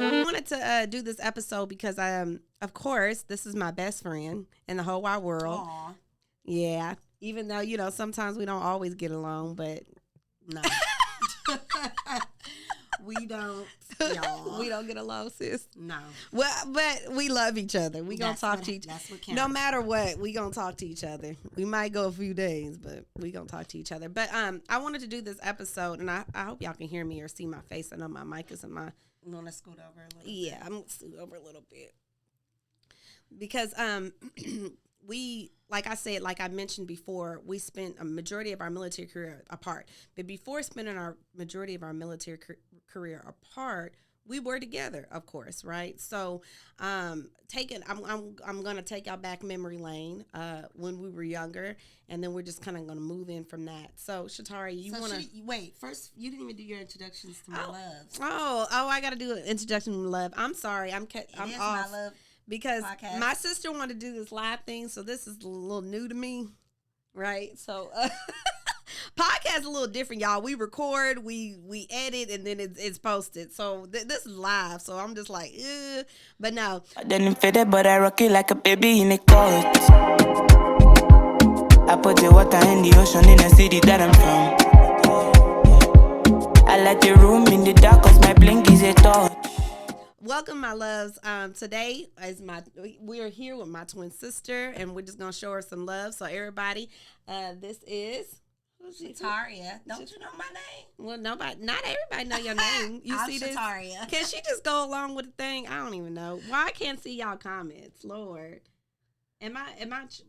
I wanted to do this episode because of course, this is my best friend in the whole wide world. Aww. Yeah, even though sometimes we don't always get along, but no, we don't. Y'all. we don't get along, sis. No. Well, but we love each other. We gonna talk to each. That's what counts. No matter what, we gonna talk to each other. We might go a few days, but we gonna talk to each other. But I wanted to do this episode, and I hope y'all can hear me or see my face. I know my mic is in my. You want to scoot over a little bit? Yeah, I'm gonna scoot over a little bit because we, like I said, like I mentioned before, we spent a majority of our military career apart. But before spending our majority of our military career apart, we were together, of course, right? So, I'm gonna take y'all back memory lane when we were younger, and then we're just kind of gonna move in from that. So, Sha'Tarria, you wanna wait? First, you didn't even do your introductions to MyLoVes. Oh, I gotta do an introduction to love. I'm sorry, I'm off. MyLoVes Because podcast. My sister wanted to do this live thing, so this is a little new to me, right? So, podcast is a little different, y'all. We record, we edit, and then it's posted. So this is live. So I'm just like, ugh. But no. I didn't fit it, but I rock it like a baby in a coat. I put the water in the ocean in the city that I'm from. I like the room in the dark 'cause my blink is a torch. Welcome, my loves. Today is we're here with my twin sister, and we're just gonna show her some love. So everybody, this is Sha'Tarria. Don't you know my name? Well, not everybody know your name. You see this? Sha'Tarria. Can she just go along with the thing? I don't even know. Why I can't see y'all comments, Lord? Am I?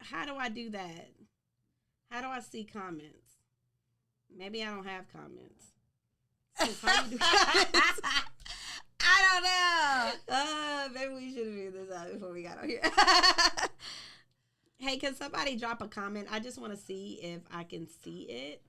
How do I do that? How do I see comments? Maybe I don't have comments. How you do comments? I don't know. Maybe we should have figured this out before we got on here. Hey, can somebody drop a comment? I just want to see if I can see it.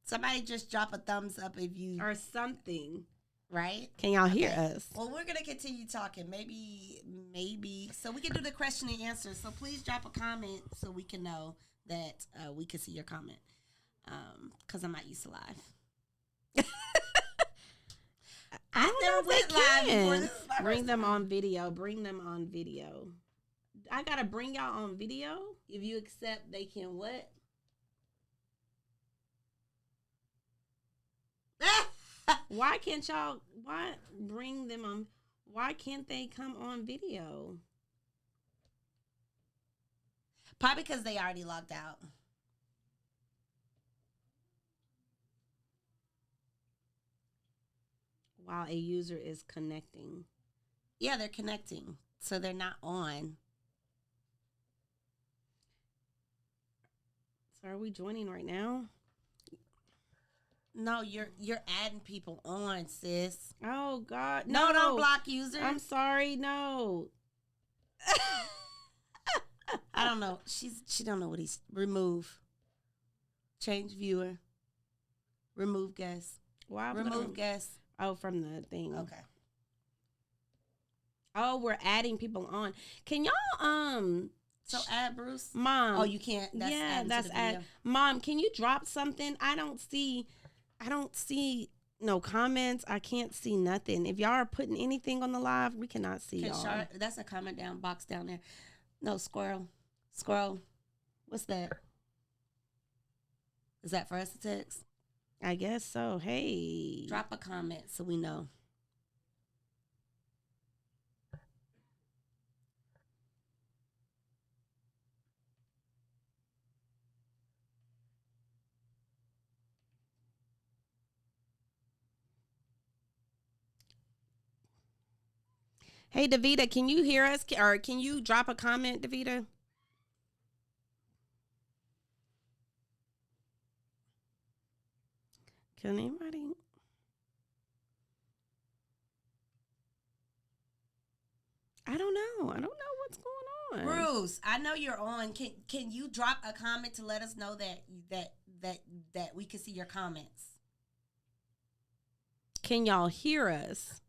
Somebody just drop a thumbs up if you... Or something. Right? Can y'all hear us? Well, we're going to continue talking. Maybe. So we can do the question and answer. So please drop a comment so we can know that we can see your comment. Because I'm not used to live. I never went live before. This is my Bring them on video. I gotta bring y'all on video. If you accept, they can what? Why can't y'all? Why bring them on? Why can't they come on video? Probably because they already logged out. While a user is connecting. Yeah, they're connecting, so they're not on. So are we joining right now? No, you're adding people on, sis. Oh God, no! Don't block users. I'm sorry, no. I don't know. She don't know what he's remove. Change viewer. Remove guest. Why remove guest? Oh, from the thing. Okay. Oh, we're adding people on. Can y'all So add Bruce? Mom. Oh, you can't. That's add. Mom, can you drop something? I don't see no comments. I can't see nothing. If y'all are putting anything on the live, we cannot see y'all. That's a comment box down there. No, squirrel. What's that? Is that for us to text? I guess so. Hey. Drop a comment so we know. Hey, Davita, can you hear us? Or can you drop a comment, Davita? Can anybody? I don't know. I don't know what's going on. Bruce, I know you're on. Can you drop a comment to let us know that we can see your comments? Can y'all hear us?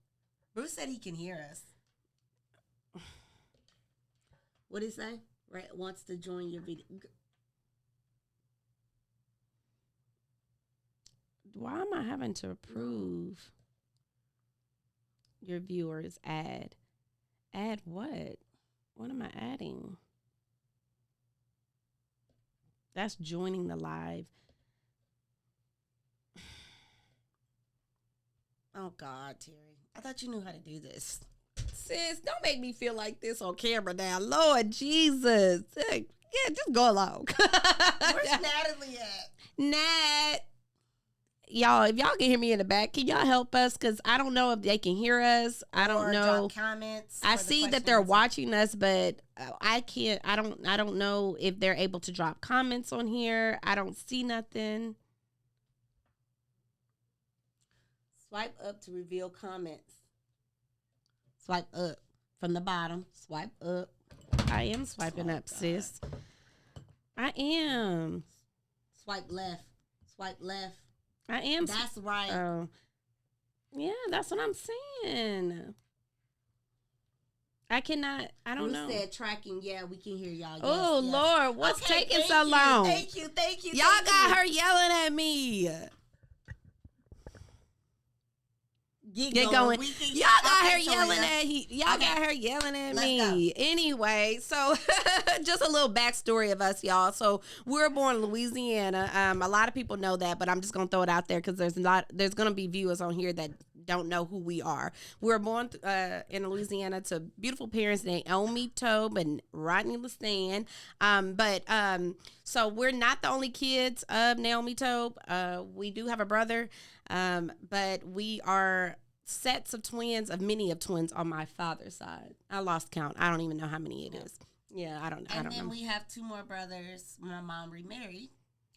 Bruce said he can hear us. What did he say? Right, wants to join your video. Why am I having to approve? your viewers add. Add what? What am I adding? That's joining the live. Oh, God, Terry. I thought you knew how to do this. Sis, don't make me feel like this on camera now. Lord Jesus. Yeah, just go along. Where's Natalie at? Nat. Y'all, if y'all can hear me in the back, can y'all help us? Because I don't know if they can hear us. I don't know. Drop comments. I see that they're watching us, but I can't. I don't know if they're able to drop comments on here. I don't see nothing. Swipe up to reveal comments. Swipe up from the bottom. Swipe up. I am swiping up, sis. I am. Swipe left. Swipe left. I am. That's right. Oh, yeah, that's what I'm saying. I cannot. I don't know. Said tracking. Yeah, we can hear y'all. Yes, oh yes. Lord, what's taking so long? Thank you. Y'all got her yelling at me. Get going. Y'all got her yelling at y'all got her yelling at me. Anyway, so just a little backstory of us, y'all. So we were born in Louisiana. A lot of people know that, but I'm just gonna throw it out there because there's gonna be viewers on here that don't know who we are. We were born in Louisiana to beautiful parents Naomi Tobe and Rodney Lassien. So we're not the only kids of Naomi Tobe. We do have a brother, but we are sets of twins on my father's side. I lost count. I don't even know how many it is. Yeah, I don't know. And then we have two more brothers. My mom remarried.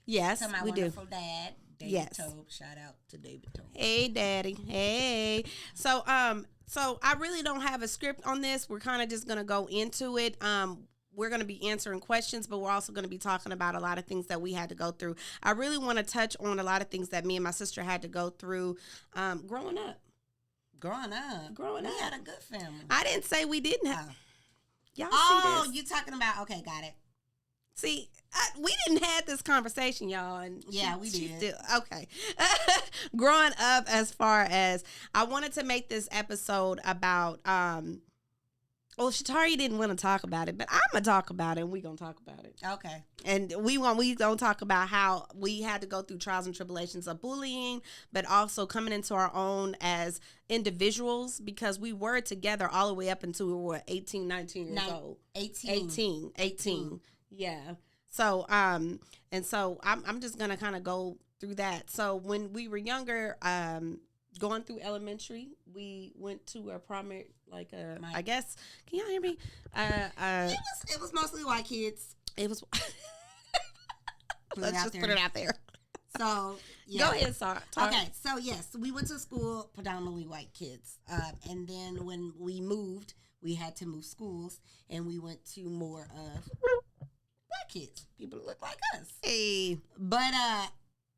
Yes, to my we wonderful do. Dad, David Tobe. Shout out to David Tobe. Hey, Daddy. Hey. So I really don't have a script on this. We're kind of just gonna go into it. We're going to be answering questions, but we're also going to be talking about a lot of things that we had to go through. I really want to touch on a lot of things that me and my sister had to go through growing up. Growing up. We had a good family. I didn't say we didn't have. Y'all see this? You talking about, okay, got it. See, we didn't have this conversation, y'all. And yeah, we did. Okay. Growing up, as far as, I wanted to make this episode about, well, Sha'Tarria didn't want to talk about it, but I'm going to talk about it, and we're going to talk about it. Okay. And we going to talk about how we had to go through trials and tribulations of bullying, but also coming into our own as individuals, because we were together all the way up until we were 18, 19 years old. 18. Yeah. So, and so I'm just going to kind of go through that. So when we were younger, going through elementary, we went to a primary, I guess, can y'all hear me? It was mostly white kids. It was. Let's just put it out there. So, yeah. Go ahead, Sarah. Okay, so yes, we went to school predominantly white kids. And then when we moved, we had to move schools, and we went to more of black kids. People who look like us. Hey. But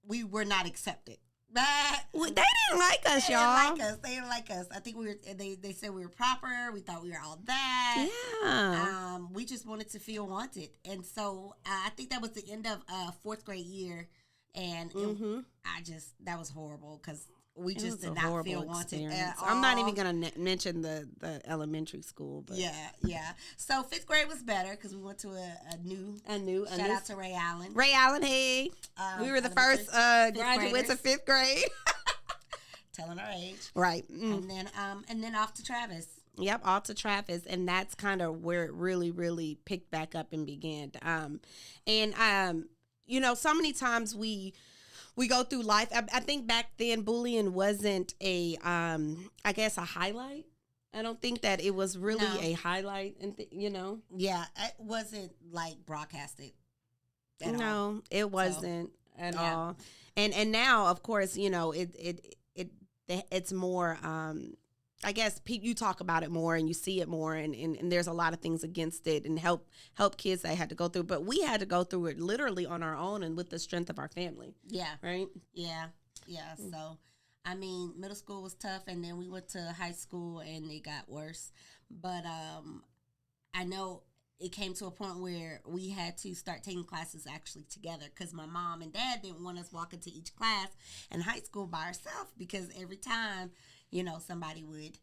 we were not accepted. They didn't like us, y'all. They didn't like us. I think we were. They said we were proper. We thought we were all that. Yeah. We just wanted to feel wanted, and so I think that was the end of fourth grade year, and that was horrible because we just did not feel wanted at all. I'm not even gonna mention the elementary school, but yeah. So fifth grade was better because we went to a new. Shout out to Ray Allen. Ray Allen, hey. We were the first graduates of fifth grade. Telling our age, right? And then off to Travis. Yep, off to Travis, and that's kind of where it really, really picked back up and began. So many times we go through life. I think back then bullying wasn't a highlight. I don't think that it was really a highlight, Yeah, it wasn't broadcasted. No, it wasn't at all. And now, of course, it's more. I guess you talk about it more and you see it more, and there's a lot of things against it and help kids that had to go through. But we had to go through it literally on our own and with the strength of our family. Yeah. Right? Yeah. So, I mean, middle school was tough, and then we went to high school and it got worse. But I know it came to a point where we had to start taking classes actually together because my mom and dad didn't want us walking to each class in high school by ourselves because every time, somebody would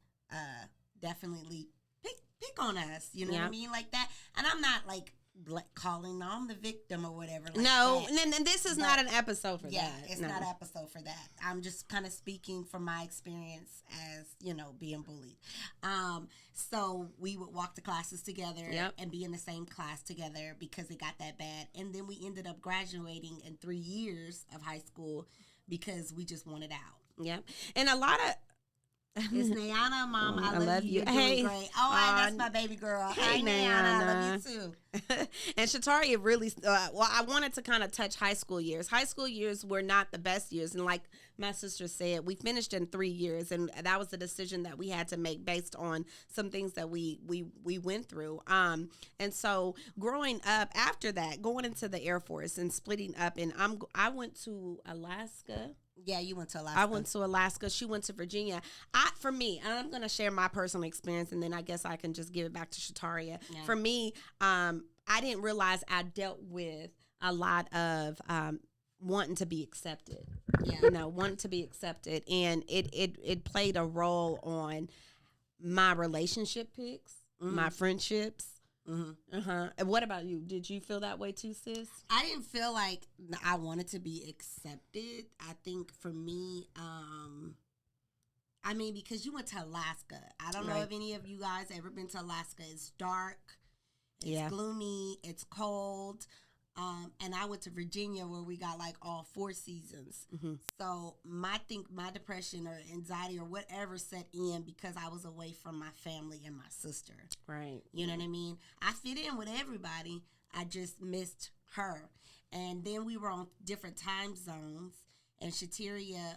definitely pick on us. You know what I mean? Like that. And I'm not like calling I'm the victim or whatever. Like no, and this is not an episode for that. Yeah, it's not an episode for that. I'm just kind of speaking from my experience as, being bullied. So we would walk to classes together and be in the same class together because it got that bad. And then we ended up graduating in 3 years of high school because we just wanted out. Yep. And a lot of... It's Nayana, Mom. I love you. You're doing great. Oh, that's my baby girl. Hey, Nayana. I love you too. And Sha'Tarria really, I wanted to kind of touch high school years. High school years were not the best years. And like my sister said, we finished in 3 years. And that was a decision that we had to make based on some things that we went through. And so growing up after that, going into the Air Force and splitting up, and I went to Alaska. Yeah, you went to Alaska. I went to Alaska. She went to Virginia. For me, and I'm going to share my personal experience, and then I guess I can just give it back to Sha'Tarria. Yeah. For me, I didn't realize I dealt with a lot of wanting to be accepted. Yeah. Wanting to be accepted. And it played a role on my relationship picks, my friendships. And what about you? Did you feel that way too, sis? I didn't feel like I wanted to be accepted. I think for me, because you went to Alaska. I don't know if any of you guys ever been to Alaska. It's dark. It's gloomy. It's cold. And I went to Virginia where we got like all 4 seasons. So my depression or anxiety or whatever set in because I was away from my family and my sister. Right. You know what I mean? I fit in with everybody. I just missed her. And then we were on different time zones. And Sha'Tarria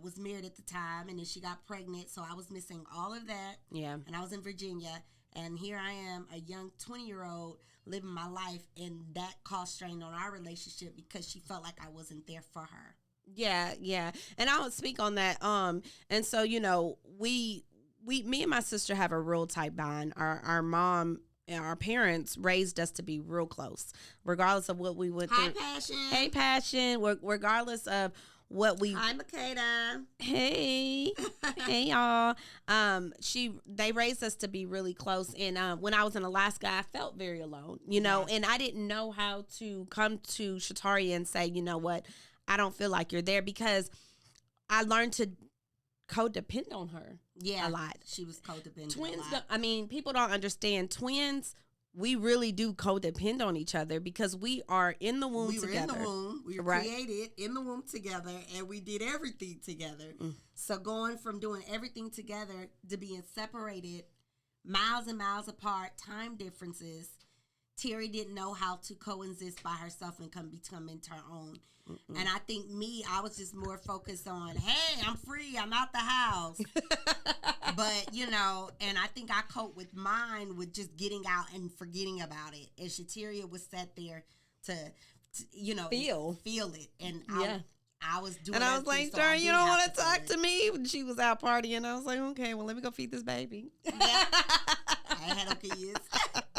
was married at the time. And then she got pregnant. So I was missing all of that. Yeah. And I was in Virginia. And here I am, a young 20-year-old living my life, and that caused strain on our relationship because she felt like I wasn't there for her. Yeah. And I'll speak on that. And so, me and my sister have a real tight bond. Our mom and our parents raised us to be real close, regardless of what we went through. Hey, Passion. Regardless of what we... Hi, Makeda. Hey. Hey, y'all. They raised us to be really close. And when I was in Alaska, I felt very alone, and I didn't know how to come to Sha'Tarria and say, you know what, I don't feel like you're there, because I learned to codepend on her a lot. She was codependent Twins, a lot. People don't understand. Twins, we really do codepend on each other because we are in the womb together. We were in the womb. We were created in the womb together, and we did everything together. So going from doing everything together to being separated, miles and miles apart, time differences, TERRI didn't know how to coexist by herself and become into her own. And I think I was just more focused on, hey, I'm free, I'm out the house. But, and I think I coped with mine with just getting out and forgetting about it. And Sha'Tarria was sat there to feel it. And I was doing and I was like, Darn, you don't want to talk to me? When she was out partying, I was like, okay, well, let me go feed this baby. Yeah. I had no kids.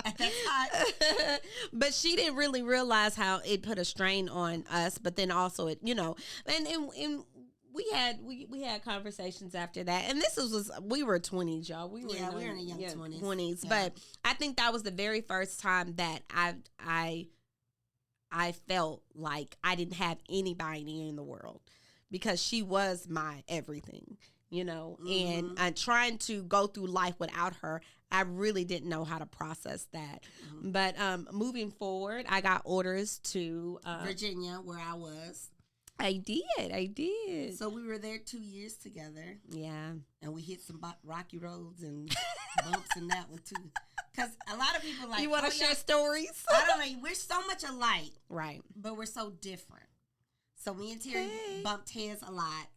That's hot. But she didn't really realize how it put a strain on us. But then also it, and we had conversations after that. And we were 20s, y'all. We were in the young 20s. Yeah. But I think that was the very first time that I felt like I didn't have anybody in the world, because she was my everything, and trying to go through life without her, I really didn't know how to process that. But moving forward, I got orders to Virginia, where I was. I did. So we were there 2 years together. Yeah. And we hit some rocky roads and bumps in that one too. Because a lot of people like... You want to share stories? I don't know. We're so much alike. Right. But we're so different. So me and TERRI bumped heads a lot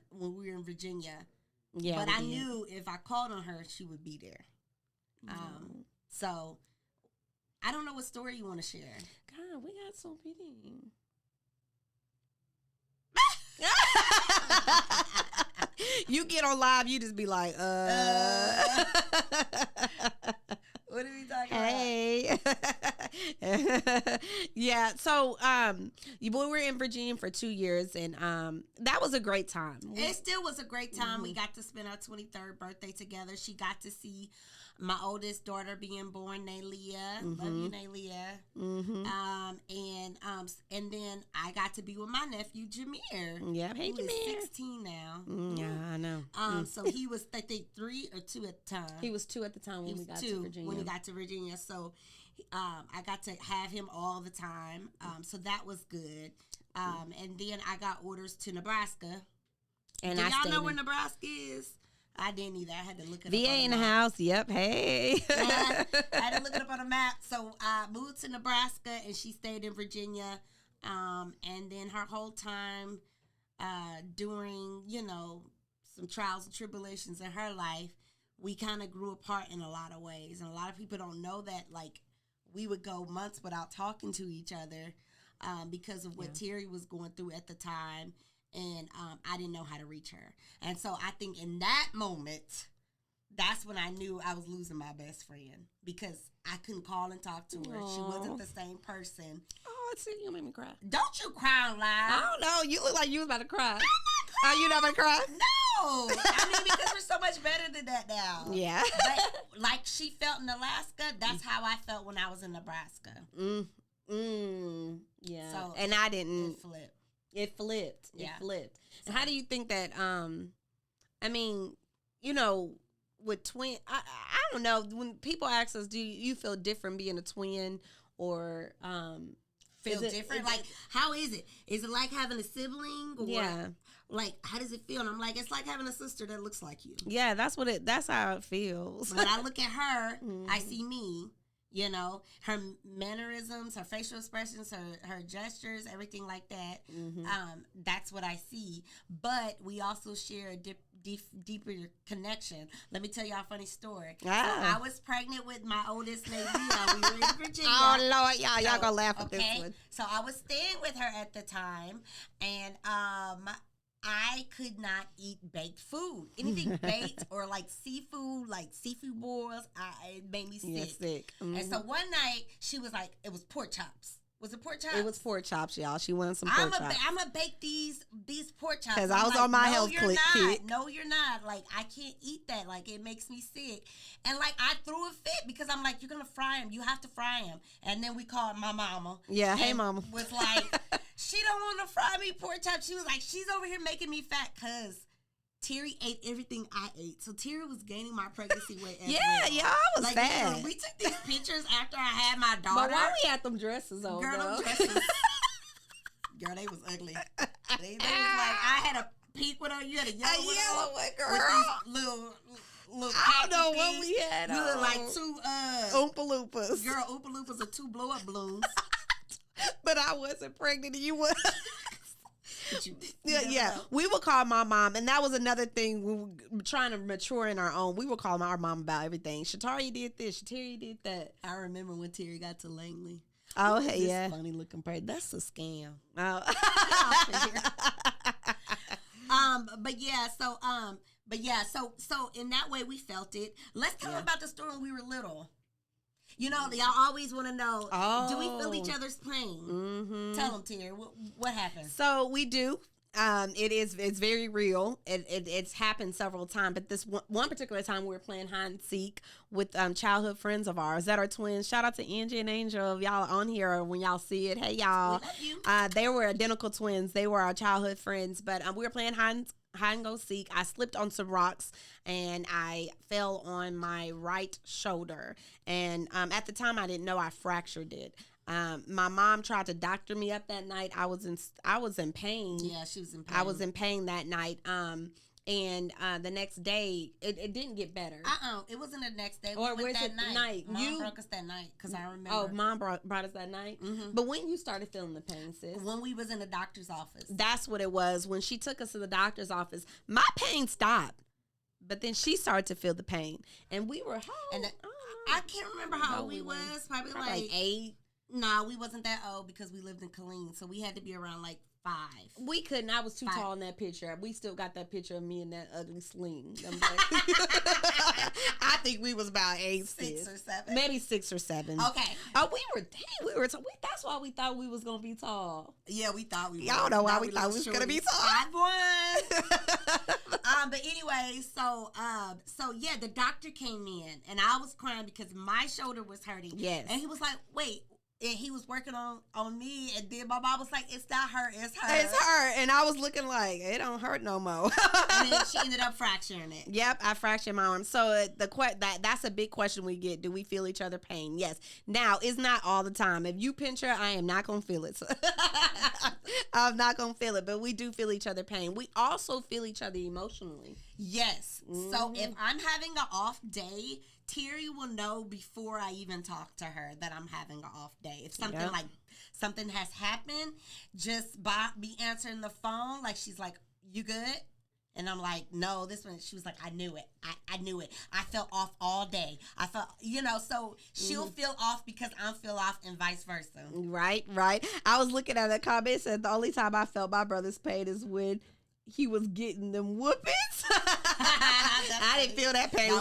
when we were in Virginia. Yeah. But I knew if I called on her, she would be there. So I don't know what story you want to share. God, we got so many. You get on live, you just be like, What are we talking about? Yeah. So, we were in Virginia for 2 years, and that was a great time. It still was a great time. We got to spend our 23rd birthday together. She got to see my oldest daughter being born, Naylia. Love you, Naylia. And then I got to be with my nephew, Jameer. Yeah, hey, who is Jameer. 16 now. Yeah, I know. So he was, I think, 3 or 2 at the time. He was 2 at the time when we got to Virginia. When we got to Virginia. So I got to have him all the time. So that was good. And then I got orders to Nebraska. And Do I y'all know where Nebraska is? I didn't either. I had to look it up. VA in the house. Yep. Hey. I had to look it up on a map. So I moved to Nebraska, and she stayed in Virginia. And then her whole time during, some trials and tribulations in her life, we kind of grew apart in a lot of ways. And a lot of people don't know that, like, we would go months without talking to each other because of what TERRI was going through at the time. And I didn't know how to reach her. And so I think in that moment, that's when I knew I was losing my best friend because I couldn't call and talk to her. Aww. She wasn't the same person. Oh, see, you made me cry. Don't you cry on live. I don't know. You look like you was about to cry. I'm not crying. Are you not about to cry? No. I mean, because we're so much better than that now. Yeah. But like she felt in Alaska, that's how I felt when I was in Nebraska. Yeah. So and I didn't. It flipped. It flipped. Yeah. It flipped. So how do you think that, I mean, with twin, I don't know. When people ask us, do you feel different being a twin or feel different? Like, how is it? Is it like having a sibling? Or yeah. Like, how does it feel? And I'm like, it's like having a sister that looks like you. Yeah, that's how it feels. When I look at her, I see me. Her mannerisms, her facial expressions, her gestures, everything like that. That's what I see. But we also share a deeper connection. Let me tell y'all a funny story. So I was pregnant with my oldest lady. We were in Virginia. Oh, Lord, y'all gonna laugh at this one. So I was staying with her at the time, and I could not eat baked food. Anything baked or like seafood boils, it made me sick. Yeah, sick. And so one night, she was like, it was pork chops. Was it pork chops? It was pork chops, y'all. She wanted some pork chops. I'm going to bake these pork chops. Because I was on my health kick. No, you're not. Like, I can't eat that. Like, it makes me sick. And, like, I threw a fit because I'm like, you're going to fry them. You have to fry them. And then we called my mama. Yeah, hey, mama. Was like, she don't want to fry me pork chops. She was like, she's over here making me fat because TERRI ate everything I ate. So TERRI was gaining my pregnancy weight as well. Yeah, I was fat. We took these pictures after I had my daughter. But why we had them dresses on, them dresses. Girl, they was ugly. They was like, I had a pink one on, you had a yellow one, girl. With these little I don't know what we had on. You look like two Oompa Loompas. Girl, Oompa Loompas are 2 blow-up balloons. But I wasn't pregnant and you was. Yeah. Know. We would call my mom, and that was another thing. We were trying to mature in our own. We would call our mom about everything. Sha'Tarria did this. Sha'Tarria did that. I remember when TERRI got to Langley. Oh, hey, yeah. Funny looking person. That's a scam. Oh. So in that way we felt it. Let's talk about the story when we were little. Y'all always want to know, do we feel each other's pain? Mm-hmm. Tell them, TERRI, what happened? So we do. It's very real. It's happened several times, but this one particular time we were playing hide and seek with childhood friends of ours that are twins. Shout out to Angie and Angel if y'all are on here or when y'all see it. Hey y'all, we love you. They were identical twins. They were our childhood friends, but we were playing hide and go seek. I slipped on some rocks and I fell on my right shoulder. And at the time I didn't know I fractured it. My mom tried to doctor me up that night. I was in pain. Yeah, she was in pain. I was in pain that night. And the next day, it didn't get better. It wasn't the next day. Or was it the night? Mom broke us that night because I remember. Oh, Mom brought us that night? Mm-hmm. But when you started feeling the pain, sis? When we was in the doctor's office. That's what it was. When she took us to the doctor's office, my pain stopped. But then she started to feel the pain. And we were how old? I can't remember how old we was. Probably like 8. No, we wasn't that old because we lived in Killeen. So we had to be around like We couldn't. I was too tall in that picture. We still got that picture of me in that ugly sling. I think we was about 8, 6 or 7. Maybe 6 or 7. Okay. Oh, we were that's why we thought we was going to be tall. Yeah, we thought we were. Y'all know why we thought we was going to be tall. 5'1". But anyway, so yeah, the doctor came in and I was crying because my shoulder was hurting. Yes. And he was like, wait. And he was working on me, and then my mom was like, "It's not her, it's her." It's her, and I was looking like it don't hurt no more. And then she ended up fracturing it. Yep, I fractured my arm. So that's a big question we get: do we feel each other pain? Yes. Now it's not all the time. If you pinch her, I am not gonna feel it. I'm not gonna feel it, but we do feel each other pain. We also feel each other emotionally. Yes. Mm-hmm. So if I'm having an off day, TERRI will know before I even talk to her that I'm having an off day. If something like something has happened, just by me answering the phone, like she's like, "You good?" And I'm like, "No, this one." She was like, "I knew it. I knew it. I felt off all day. I felt, so she'll feel off because I'm feel off and vice versa." Right. I was looking at a comment said the only time I felt my brother's pain is when he was getting them whoopings. I didn't feel that pain.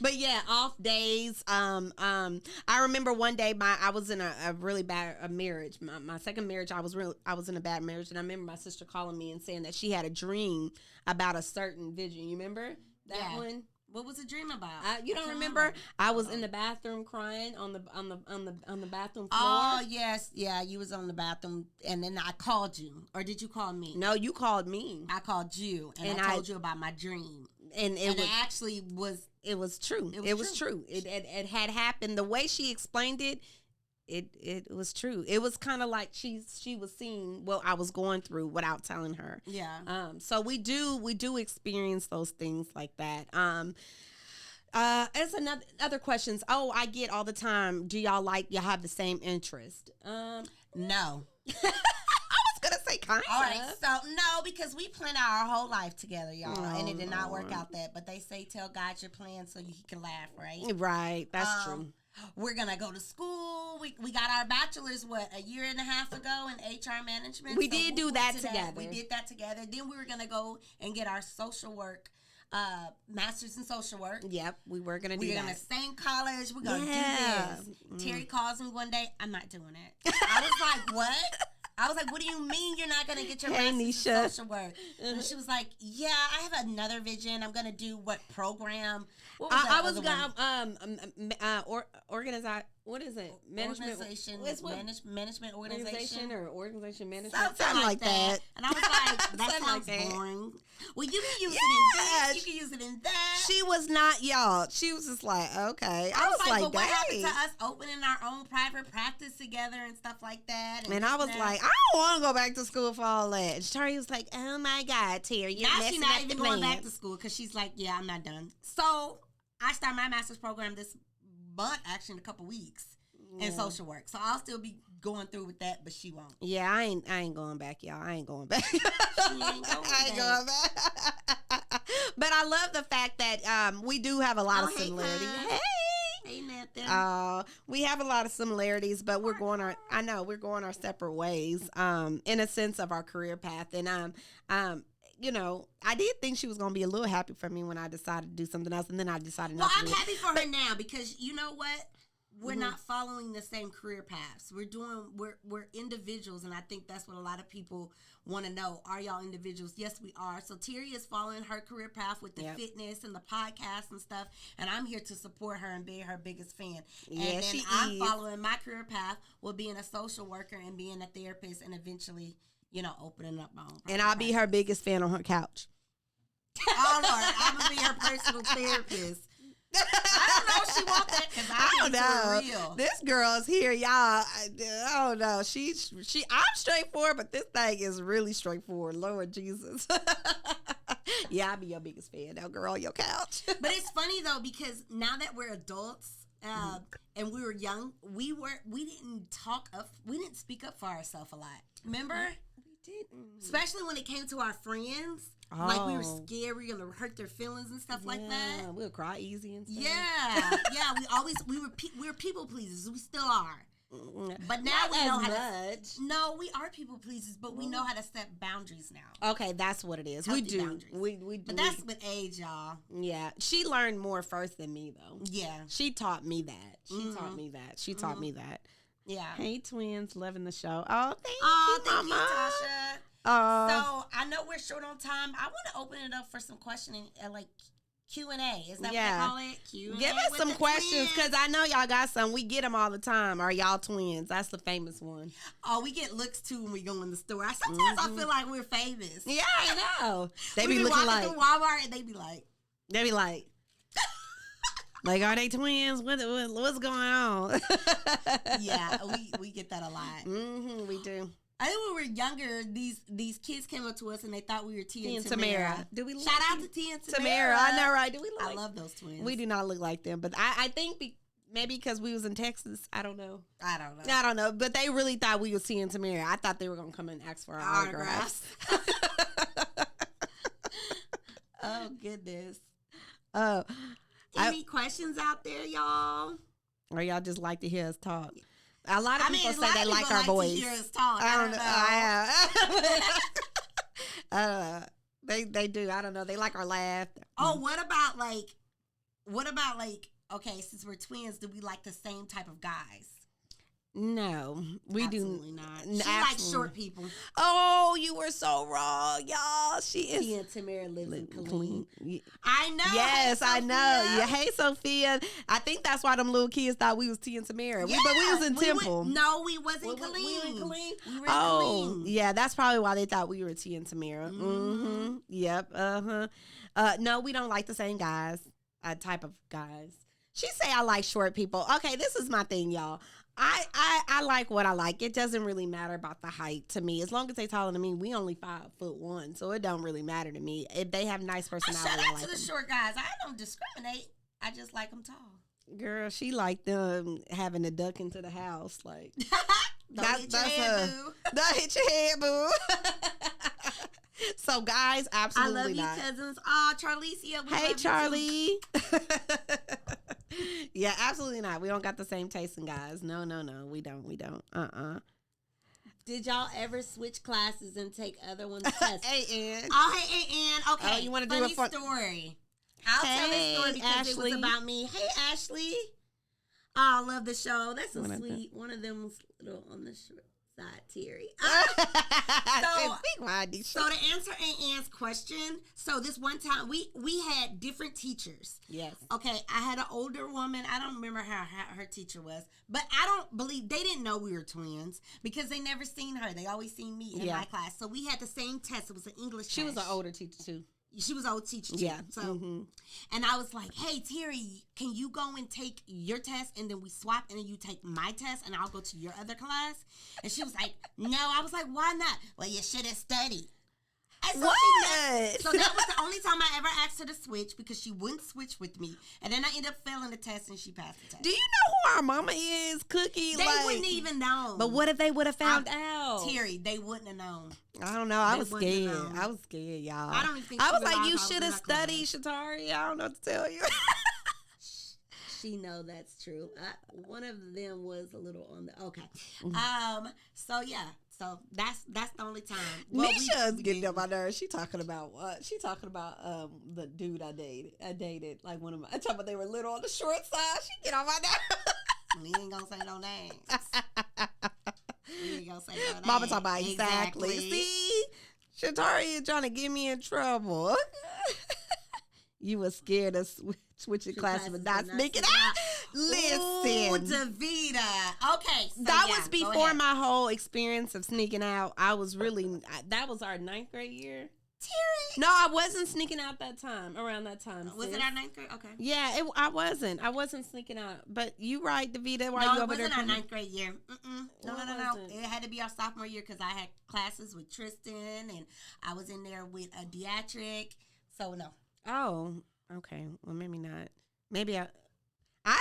But yeah, off days. I remember one day I was in a really bad marriage. My second marriage, I was in a bad marriage, and I remember my sister calling me and saying that she had a dream about a certain vision. You remember that one? What was the dream about? You don't remember? I was in the bathroom crying on the bathroom floor. Oh yes, yeah. You was on the bathroom, and then I called you, or did you call me? No, you called me. I called you, and I told you about my dream, and it actually was. It was true. It was true. It had happened. The way she explained it. It was true. It was kind of like she was seeing what I was going through without telling her. Yeah. So we do experience those things like that. As other questions. Oh, I get all the time. Do y'all have the same interest? No. I was gonna say kind of. All right. So no, because we planned our whole life together, y'all, and it did not work out that. But they say tell God your plan so he can laugh, right? Right. That's true. We're going to go to school. We got our bachelor's, a year and a half ago in HR management. We did do that together. We did that together. Then we were going to go and get our social work, master's in social work. Yep, we were going to do that. We're going to same college. We're going to do this. TERRI calls me one day. I'm not doing it. I was like, what? I was like, what do you mean you're not going to get your master's in social work? And she was like, yeah, I have another vision. I'm going to do what program? What was I was going to organize. What is it? Management organization or organization management. Something like that. And I was like, that sounds boring. Well, you can use it in this. You can use it in that. She was not, y'all. She was just like, okay. I was like, but what happened to us opening our own private practice together and stuff like that? And I was like, I don't want to go back to school for all that. And Sha'Tarria was like, oh my God, TERRI, you're messing up the plans. Now she's not even going back to school because she's like, yeah, I'm not done. So I start my master's program this month, actually in a couple weeks, in social work. So I'll still be going through with that, but she won't. Yeah, I ain't going back, y'all. I ain't going back. She ain't going back. But I love the fact that we do have a lot of similarities. Hey, nothing. We have a lot of similarities, but we're going our separate ways. In a sense of our career path, and I did think she was going to be a little happy for me when I decided to do something else, and then I decided not to. Well, I'm happy for her now because you know what? We're not following the same career paths. We're individuals, and I think that's what a lot of people want to know. Are y'all individuals? Yes, we are. So TERRI is following her career path with the fitness and the podcast and stuff, and I'm here to support her and be her biggest fan. Yeah, and then I'm following my career path with being a social worker and being a therapist, and eventually, opening up my own. And I'll be her biggest fan on her couch. Oh Lord, I'm gonna be her personal therapist. I don't know if she wants that because I don't know. Real. This girl's here, y'all. I don't know. I'm straightforward, but this thing is really straightforward. Lord Jesus. Yeah, I'll be your biggest fan now, girl, on your couch. But it's funny though because now that we're adults and we were young, we didn't speak up for ourselves a lot. Remember? We didn't. Especially when it came to our friends. Oh. Like we were scared, we were gonna hurt their feelings and stuff like that. We'll cry easy and stuff. Yeah, yeah. We were people pleasers. We still are. But now Not we know as how much. to. No, we are people pleasers, but we know how to set boundaries now. Okay, that's what it is. Healthy we do. boundaries. We do. But that's with age, y'all. Yeah. She learned more first than me, though. Yeah. She taught me that. She taught me that. She taught me that. Yeah. Hey, twins, loving the show. Oh, thank you, thank you, Mama. Tasha. So I know we're short on time. I want to open it up for some questioning, like Q&A. Is that what they call it? Q&A. Give us some questions, because I know y'all got some. We get them all the time. Are y'all twins? That's the famous one. Oh, we get looks too when we go in the store. Sometimes I feel like we're famous. Yeah, I know. They we be looking walking like through Walmart and they be like, like, are they twins? What's going on? yeah, we get that a lot. We do. I think when we were younger, these kids came up to us and they thought we were Tia and Tamara. Tamara. Do we Shout out to Tia and Tamara? I know, right? Do we look I love those twins. We do not look like them, but I think maybe because we was in Texas. I don't know. I don't know. But they really thought we was Tia and Tamara. I thought they were gonna come and ask for our autographs. Oh goodness. Any questions out there, y'all? Or y'all just like to hear us talk? A lot of people say they like our to voice. hear us talk. I don't know. They do. I don't know. They like our laugh. Oh, what about like? Okay, since we're twins, do we like the same type of guys? No, we Absolutely do not. She likes short people. Oh, you were so wrong, y'all. She is. Tia and Tamara lives in Killeen. I know. Yes, hey, I know. Yeah, hey, Sophia. I think that's why them little kids thought we was Tia and Tamara. Yeah, but we was in Temple. No, we wasn't Killeen. We were in Killeen. We were in Oh, Killeen. yeah, that's probably why they thought we were Tia and Tamara. Mm-hmm. Yep. No, we don't like the same guys. Type of guys. She say I like short people. Okay, this is my thing, y'all. I like what I like. It doesn't really matter about the height to me. As long as they taller than me, we only 5'1", so it don't really matter to me. If they have nice personality, Shout I out like to the them. short guys. I don't discriminate. I just like them tall. Girl, she like them having to duck into the house. Like Don't hit your head, boo. Don't hit your head, boo. So, guys, absolutely I love you, not. cousins. Oh, Charlicia. Hey, Charlie. Yeah, absolutely not. We don't got the same taste in guys. No, we don't. Did y'all ever switch classes and take other ones' tests? Hey, Ann. Oh, hey, Ann. Okay. Oh, you wanna do a funny fun story? I'll tell this story because Ashley. it was about me. Hey, Ashley. Oh, I love the show. That's so One of sweet. One of them was little on the short side, TERRI. So to answer Ann's question, so this one time we had different teachers. Yes. Okay, I had an older woman. I don't remember how her teacher was, but I don't believe they didn't know we were twins because they never seen her. They always seen me in my class. So we had the same test. It was an English test. She was an older teacher too. She was an old teacher too. Yeah. So, and I was like, hey, TERRI, can you go and take your test and then we swap and then you take my test and I'll go to your other class? And she was like, no. I was like, why not? Well, you should have studied. And so What? So that was the only time I ever asked her to switch because she wouldn't switch with me. And then I ended up failing the test and she passed the test. Do you know who our mama is, Cookie? They wouldn't even know. But what if they would have found out? TERRI, they wouldn't have known. I don't know. I They was wouldn't have scared. known. I was scared, y'all. I don't even think I she was like, realized you I was should in have that class. studied, Sha'Tarria. I don't know what to tell you. She know that's true. One of them was a little on the okay. So yeah. So that's the only time. Well, Nisha's getting on my nerves. She talking about what? She talking about the dude I dated like one of my. I talking about they were little on the short side. She get on my nerves. We ain't gonna say no names. We ain't gonna say no names. Mama talking about exactly. See, Sha'Tarria trying to get me in trouble. You were scared of switching classes, but not sneaking out. Listen, ooh, Davida. Okay, so that yeah, was before my whole experience of sneaking out. I was really that was our 9th grade year. TERRI. No, I wasn't sneaking out that time. Around that time, Was it our 9th grade? Okay. Yeah, I wasn't. I wasn't sneaking out. But you right, Davida. Why No, you it over there? wasn't our 9th grade year. No. was it? It had to be our sophomore year because I had classes with Tristan and I was in there with a Diatric. So no. Oh, okay. Well, maybe not. Maybe I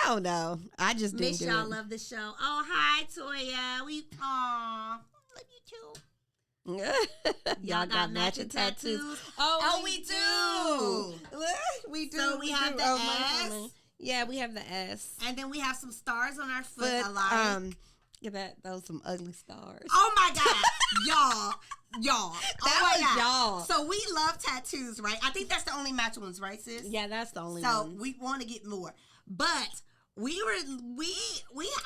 don't know. I just didn't Miss do y'all it. love the show. Oh, hi, Toya. Love you too. Y'all got matching tattoos. Oh, we do. We do. So we have the S. Yeah, we have the S. And then we have some stars on our foot But alike. Look at that. Those some ugly stars. Oh my God. Y'all. That Oh my was God. y'all. So we love tattoos, right? I think that's the only matching ones, right, sis? Yeah, that's the only So one. we want to get more. But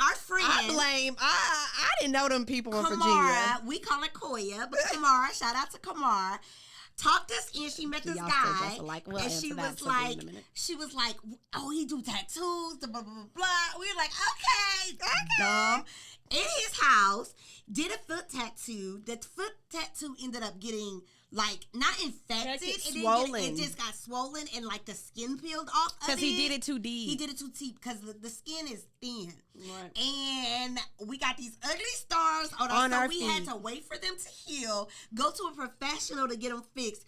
our friend. I didn't know them people in Virginia. Kamara, we call her Koya, but Kamara, shout out to Kamara, talked us in. She met this Y'all guy, still like, we'll and answer she that was subject in a minute. like, oh, he do tattoos, the blah blah blah blah. We were like, okay, dumb. In his house, did a foot tattoo. The foot tattoo ended up getting like not infected. It just got swollen and like the skin peeled off. Because he did it too deep. He did it too deep because the skin is thin. Right. And we got these ugly stars on our feet. We had to wait for them to heal, go to a professional to get them fixed.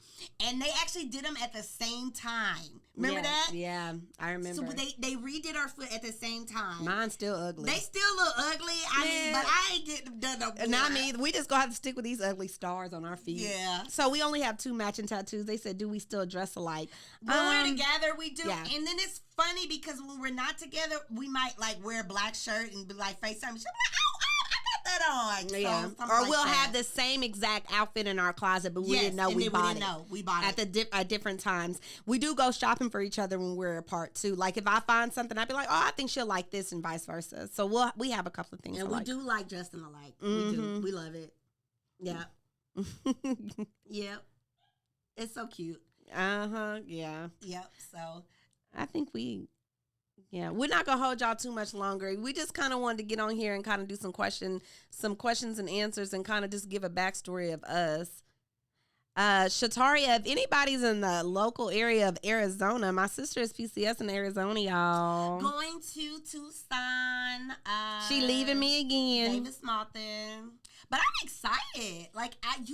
And they actually did them at the same time. Remember that? Yeah, I remember. So they redid our foot at the same time. Mine's still ugly. They still look ugly. I mean, but I ain't getting done no more. Not me. We just gonna have to stick with these ugly stars on our feet. Yeah. So we only have 2 matching tattoos. They said, do we still dress alike? When we're together, we do. Yeah. And then it's funny because when we're not together, we might like wear a black shirt and be like FaceTime. She'll be like, oh, I got that on. Yeah. So, or like we'll that. have the same exact outfit in our closet, but we didn't know we bought it. We bought it At different times. We do go shopping for each other when we're apart too. Like if I find something, I'd be like, oh, I think she'll like this, and vice versa. So we have a couple of things. And we do like dressing alike. We do. We love it. Yeah. Yep. It's so cute. Yeah. Yep. So I think we're not gonna hold y'all too much longer. We just kind of wanted to get on here and kind of do some questions and answers, and kind of just give a backstory of us. Sha'Tarria, if anybody's in the local area of Arizona, my sister is PCS in Arizona, y'all. Going to Tucson. She leaving me again. Davis Martin. But I'm excited. Like I'm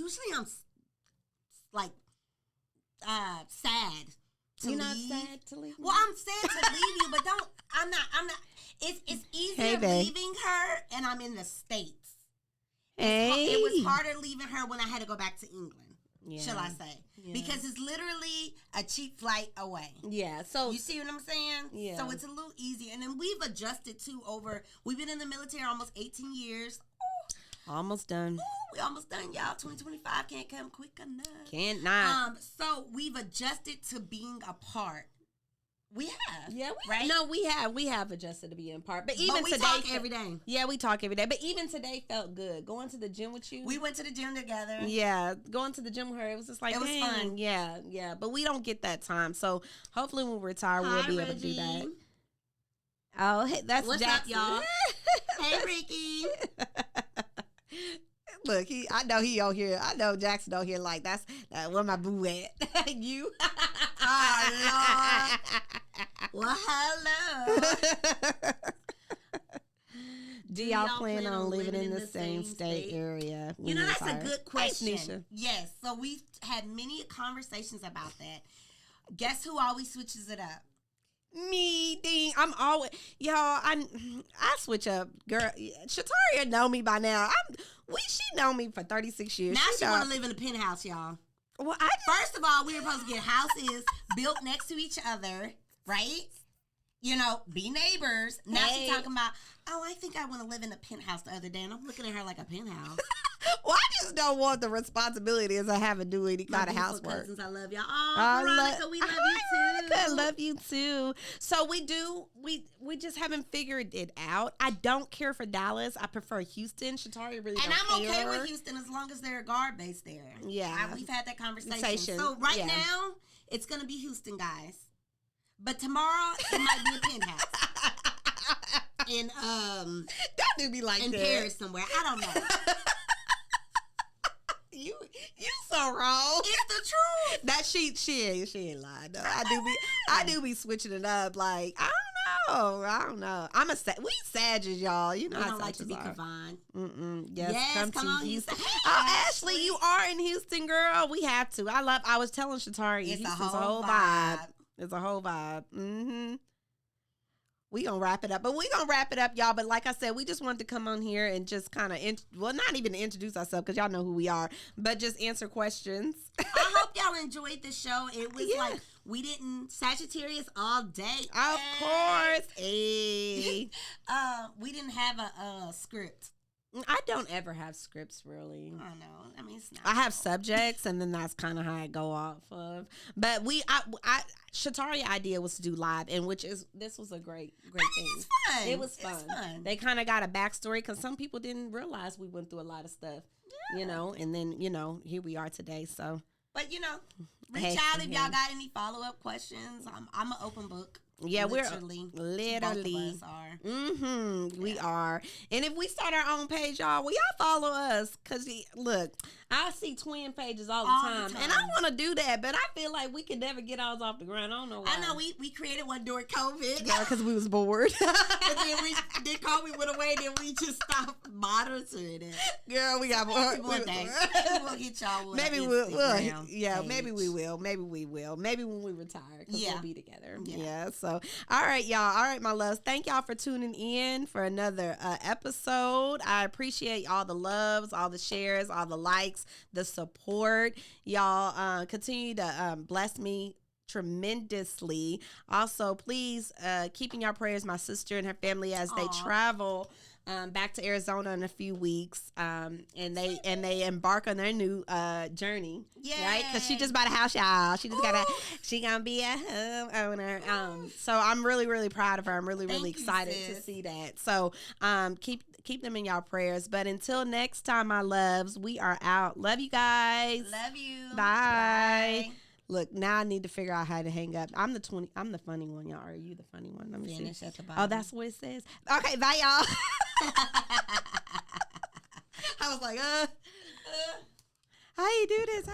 like sad. You're not sad to leave me? Well, I'm sad to leave you, but I'm not. It's easier leaving her, and I'm in the States. It was harder leaving her when I had to go back to England, shall I say. Yeah. Because it's literally a cheap flight away. Yeah. So you see what I'm saying? Yeah. So it's a little easier. And then we've adjusted too we've been in the military almost 18 years. Almost done. We almost done, y'all. 2025 can't come quick enough. Can't not. So we've adjusted to being apart. We have. Yeah, right? No, we have adjusted to being apart. But even we today, talk every day. Yeah, we talk every day. But even today felt good. Going to the gym with you. We went to the gym together. Yeah, going to the gym with her, it was just like, it was fun. Yeah. But we don't get that time. So hopefully when we retire, we'll be able to do that. Oh, hey, that's What's Jackson. up, y'all? Hey, Ricky. Look, I know he on here. I know Jackson on here like that's where my boo at. You. Oh, Lord. Well, hello. Do y'all plan on living in the same state area? You know, that's a good question. Thanks, Nisha. Yes. So we've had many conversations about that. Guess who always switches it up? Me, Dean. I'm always I switch up, girl. Sha'Tarria know me by now. She know me for 36 years. Now she want to live in a penthouse, y'all. Well, first of all, we were supposed to get houses built next to each other, right? You know, be neighbors. Now she's talking about, I think I want to live in a penthouse the other day, and I'm looking at her like a penthouse. Well, I just don't want the responsibility of having to do any kind of housework. Cousins, I love y'all. Oh, Veronica, we love you too. Veronica, I love you too. So we just haven't figured it out. I don't care for Dallas. I prefer Houston. Sha'Tarria really and don't I'm care. okay with Houston as long as they're a guard base there. Yeah. We've had that conversation. So now, it's going to be Houston, guys. But tomorrow, it might be a penthouse. Don't do me like in that. Paris somewhere. I don't know. You so wrong. It's the truth. That she ain't lying. No, I do be switching it up. Like I don't know. We Sagittarius, y'all. You know I how don't like to be are. confined. Yes, come to on, Houston. Houston. Oh, Ashley, you are in Houston, girl. We have to. I was telling Sha'Tarria, it's Houston's a whole vibe. It's a whole vibe. We gonna wrap it up, y'all. But like I said, we just wanted to come on here and just kind of, not even introduce ourselves because y'all know who we are, but just answer questions. I hope y'all enjoyed the show. It was like we didn't Sagittarius all day. Of course, hey. We didn't have a script. I don't ever have scripts really. I don't know. I mean, it's not. I have subjects, and then that's kind of how I go off of. But Sha'Tarria idea was to do live, and this was a great thing. It's fun. It was fun. It's fun. They kind of got a backstory because some people didn't realize we went through a lot of stuff, you know. And then here we are today. So, but reach out if y'all got any follow-up questions. I'm an open book. Yeah, literally. Both of us are. We are. And if we start our own page, y'all, will y'all follow us? Because, look, I see twin pages all the time. And I want to do that, but I feel like we could never get ours off the ground. I don't know why. I know. We created one during COVID. Yeah, because we was bored. But then COVID went away, then we just stopped monitoring it. Girl, we got more. One day. We'll hit y'all with maybe Instagram page. maybe we will. Maybe we will. Maybe when we retire, because we'll be together. Yeah. So, all right, y'all. All right, my loves. Thank y'all for tuning in for another episode. I appreciate all the loves, all the shares, all the likes, the support. Y'all continue to bless me tremendously. Also, please keep in your prayers my sister and her family as they travel back to Arizona in a few weeks, and they embark on their new journey. Yeah, right, because she just bought a house, y'all. She gonna be a homeowner. So I'm really, really proud of her. I'm really, really excited to see that. So keep them in y'all prayers. But until next time, my loves, we are out. Love you guys. Love you. Bye. Look, now I need to figure out how to hang up. I'm the funny one, y'all. Are you the funny one? Let me Finish see. at the bottom. Oh, that's what it says. Okay, bye, y'all. I was like, how you do this?